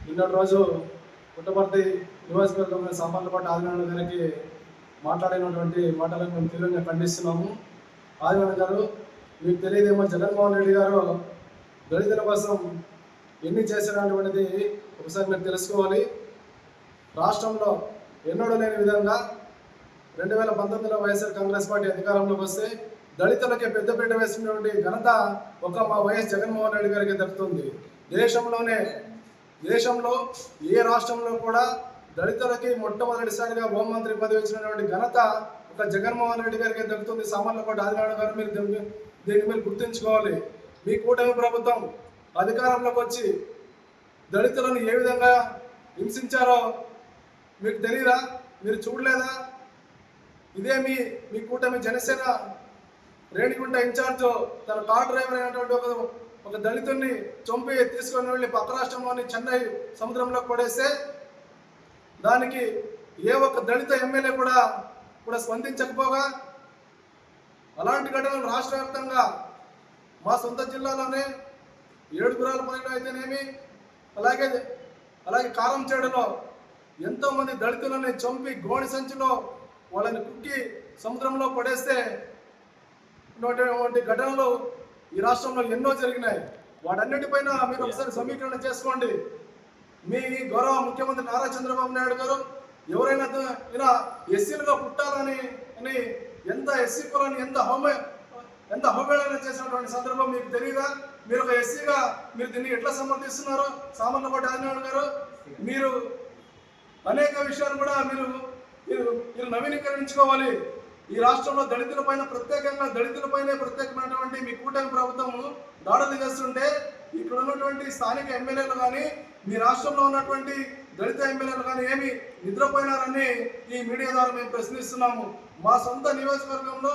నిన్నటి రోజు పుట్టపర్తి నియోజకవర్గంలో సామర్లకోట ఆదినారాయణ గారికి మాట్లాడినటువంటి మాటలను మేము తీవ్రంగా ఖండిస్తున్నాము. ఆదినారాయణ గారు, మీకు తెలియదేమో, జగన్మోహన్ రెడ్డి గారు దళితుల కోసం ఎన్ని చేసినటువంటిది ఒకసారి మీరు తెలుసుకోవాలి. రాష్ట్రంలో ఎన్నడూ లేని విధంగా 2019లో వైఎస్ఆర్ కాంగ్రెస్ పార్టీ అధికారంలోకి వస్తే దళితులకి పెద్దపీట వేసినటువంటి ఘనత ఒక మా వైఎస్ జగన్మోహన్ రెడ్డి గారికి దక్కుతుంది. దేశంలో ఏ రాష్ట్రంలో కూడా దళితులకి మొట్టమొదటిసారిగా హోంమంత్రి పదవి ఇచ్చినటువంటి ఘనత ఒక జగన్మోహన్ రెడ్డి గారికి దక్కుతుంది. సామర్లకోట ఆదినారాయణ గారు, మీరు దీన్ని మీరు గుర్తుంచుకోవాలి. మీ కూటమి ప్రభుత్వం అధికారంలోకి వచ్చి దళితులను ఏ విధంగా హింసించారో మీకు తెలియదా? మీరు చూడలేదా? ఇదే మీ కూటమి జనసేన రేణిగుంట ఇన్ఛార్జ్ తన కార్ డ్రైవర్ అయినటువంటి ఒక దళితుడిని చంపి తీసుకొని వెళ్ళి పక్క రాష్ట్రంలోని చెన్నై సముద్రంలో పడేస్తే దానికి ఏ ఒక్క దళిత ఎమ్మెల్యే కూడా స్పందించకపోగా, అలాంటి ఘటనలు రాష్ట్ర వ్యాప్తంగా మా సొంత జిల్లాలోనే ఏడుగురాలపల్లిలో అయితేనేమి, అలాగే కారంచేడులో ఎంతోమంది దళితులని చంపి గోడి సంచిలో వాళ్ళని కుక్కి సముద్రంలో పడేస్తే ఘటనలు ఈ రాష్ట్రంలో ఎన్నో జరిగినాయి. వాటన్నిటిపైన మీరు ఒకసారి సమీకరణ చేసుకోండి. మీ గౌరవ ముఖ్యమంత్రి నారా చంద్రబాబు నాయుడు గారు ఎవరైనా ఇలా ఎస్సీలుగా పుట్టాలని ఎంత ఎస్సీ కులాన్ని ఎంత అవహేళన చేసినటువంటి సందర్భం మీకు తెలియదా? మీరు ఒక ఎస్సీగా మీరు దీన్ని ఎట్లా సమర్థిస్తున్నారు? సామర్లకోట ఆదినారాయణ గారు, మీరు అనేక విషయాలు కూడా మీరు నవీకరించుకోవాలి. ఈ రాష్ట్రంలో దళితులపైనే ప్రత్యేకమైనటువంటి మీ కూటమి ప్రభుత్వం దాడులు చేస్తుంటే ఇక్కడ ఉన్నటువంటి స్థానిక ఎమ్మెల్యేలు కానీ, మీ రాష్ట్రంలో ఉన్నటువంటి దళిత ఎమ్మెల్యేలు కానీ ఏమి నిద్రపోయినారని ఈ మీడియా ద్వారా మేము ప్రశ్నిస్తున్నాము. మా సొంత నియోజకవర్గంలో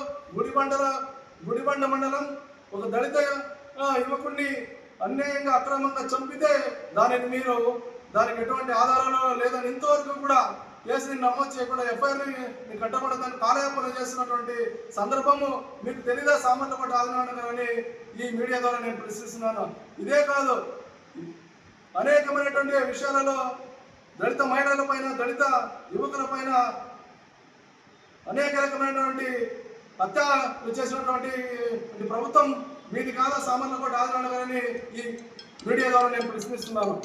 గుడిబండ మండలం ఒక దళిత యువకుడిని అన్యాయంగా అక్రమంగా చంపితే దానికి ఎటువంటి ఆధారాలు లేదని ఇంతవరకు కూడా కేసుని నమోదు చేయకుండా ఎఫ్ఐఆర్ని కట్టబడదని కాలయాపన చేస్తున్నటువంటి సందర్భము మీకు తెలియదా? సామర్లకోట ఆదినారాయణ గారని ఈ మీడియా ద్వారా నేను ప్రశ్నిస్తున్నాను. ఇదే కాదు, అనేకమైనటువంటి విషయాలలో దళిత మహిళల పైన, దళిత యువకుల పైన అనేక రకమైనటువంటి హత్యలు చేసినటువంటి ప్రభుత్వం మీది కాదా? సామర్లకోట ఆదినారాయణ గారని ఈ మీడియా ద్వారా నేను ప్రశ్నిస్తున్నాను.